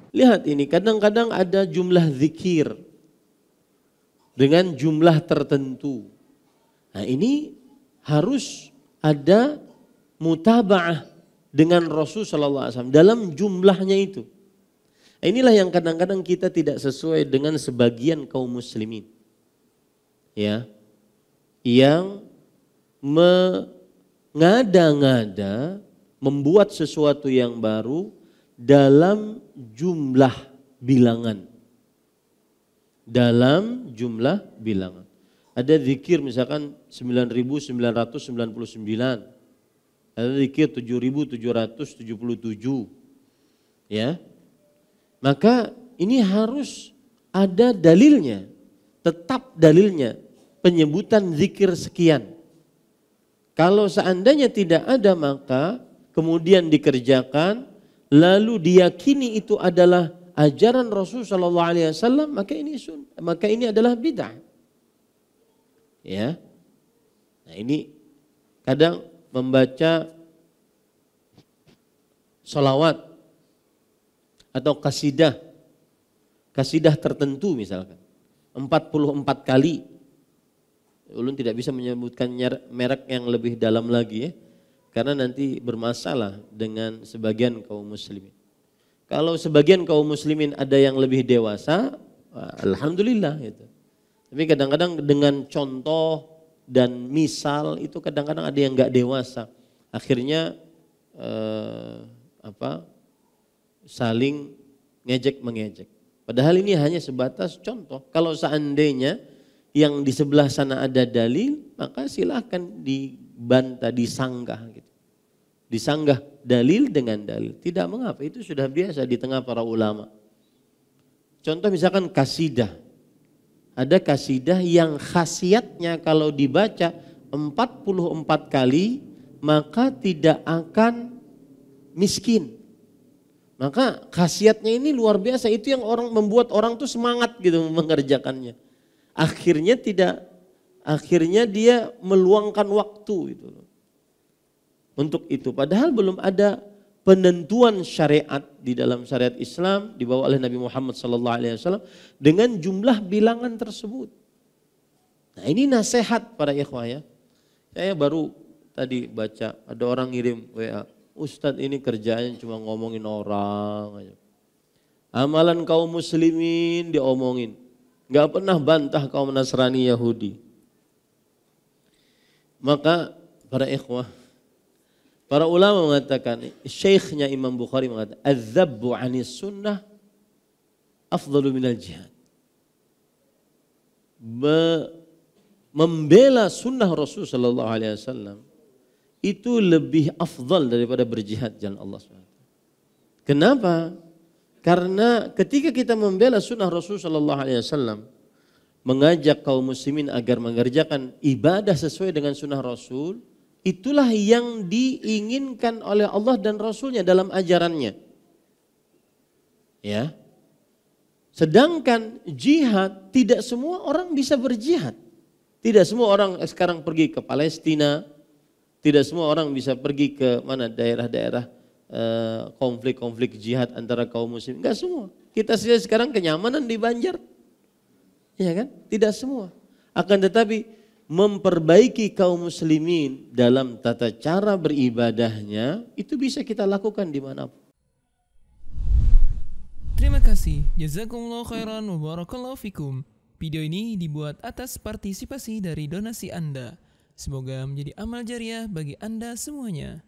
Lihat ini, kadang-kadang ada jumlah zikir dengan jumlah tertentu. Nah ini harus ada mutaba'ah dengan Rasul sallallahu alaihi wasallam dalam jumlahnya itu. Nah, inilah yang kadang-kadang kita tidak sesuai dengan sebagian kaum muslimin. Ya. Yang mengada-ngada membuat sesuatu yang baru dalam jumlah bilangan. Dalam jumlah bilangan. Ada zikir misalkan 9.999. Ada zikir 7.777. Ya. Maka ini harus ada dalilnya. Tetap dalilnya penyebutan zikir sekian. Kalau seandainya tidak ada maka kemudian dikerjakan lalu diyakini itu adalah ajaran Rasul sallallahu alaihi wasallam, maka ini adalah bid'ah. Ya. Nah, ini kadang membaca sholawat atau kasidah tertentu misalkan 44 kali. Ulun tidak bisa menyebutkan merek yang lebih dalam lagi ya, karena nanti bermasalah dengan sebagian kaum muslimin. Kalau sebagian kaum muslimin ada yang lebih dewasa, alhamdulillah gitu. Tapi kadang-kadang dengan contoh dan misal itu kadang-kadang ada yang enggak dewasa. Akhirnya saling ngejek-mengejek. Padahal ini hanya sebatas contoh. Kalau seandainya yang di sebelah sana ada dalil, maka silahkan dibantah, disanggah gitu. Disanggah dalil dengan dalil. Tidak mengapa, itu sudah biasa di tengah para ulama. Contoh misalkan kasidah. Ada kasidah yang khasiatnya kalau dibaca 44 kali maka tidak akan miskin. Maka khasiatnya ini luar biasa, itu yang membuat orang tuh semangat gitu mengerjakannya. Akhirnya dia meluangkan waktu itu untuk itu. Padahal belum ada penentuan syariat di dalam syariat Islam dibawa oleh Nabi Muhammad SAW dengan jumlah bilangan tersebut. Nah ini nasihat para ikhwah ya. Saya baru tadi baca ada orang ngirim WA, Ustadz ini kerjanya cuma ngomongin orang aja. Amalan kaum muslimin diomongin. Gak pernah bantah kaum Nasrani Yahudi. Maka para ikhwah, para ulama mengatakan, syekhnya Imam Bukhari mengatakan, az-zabbu 'anis sunnah afdalu minal jihad. Membela sunnah Rasul sallallahu alaihi wasallam itu lebih afdal daripada berjihad jalan Allah SWT. Kenapa? Karena ketika kita membela sunnah Rasul sallallahu alaihi wasallam, mengajak kaum muslimin agar mengerjakan ibadah sesuai dengan sunnah Rasul, itulah yang diinginkan oleh Allah dan Rasulnya dalam ajarannya. Ya. Sedangkan jihad, tidak semua orang bisa berjihad. Tidak semua orang sekarang pergi ke Palestina, tidak semua orang bisa pergi ke mana daerah-daerah konflik-konflik jihad antara kaum muslim. Enggak semua. Kita sekarang kenyamanan di Banjar. Ya kan? Tidak semua. Akan tetapi memperbaiki kaum muslimin dalam tata cara beribadahnya itu bisa kita lakukan dimanapun. Terima kasih. Jazakumullah khairan wa barakallahu fikum. Video ini dibuat atas partisipasi dari donasi Anda. Semoga menjadi amal jariah bagi Anda semuanya.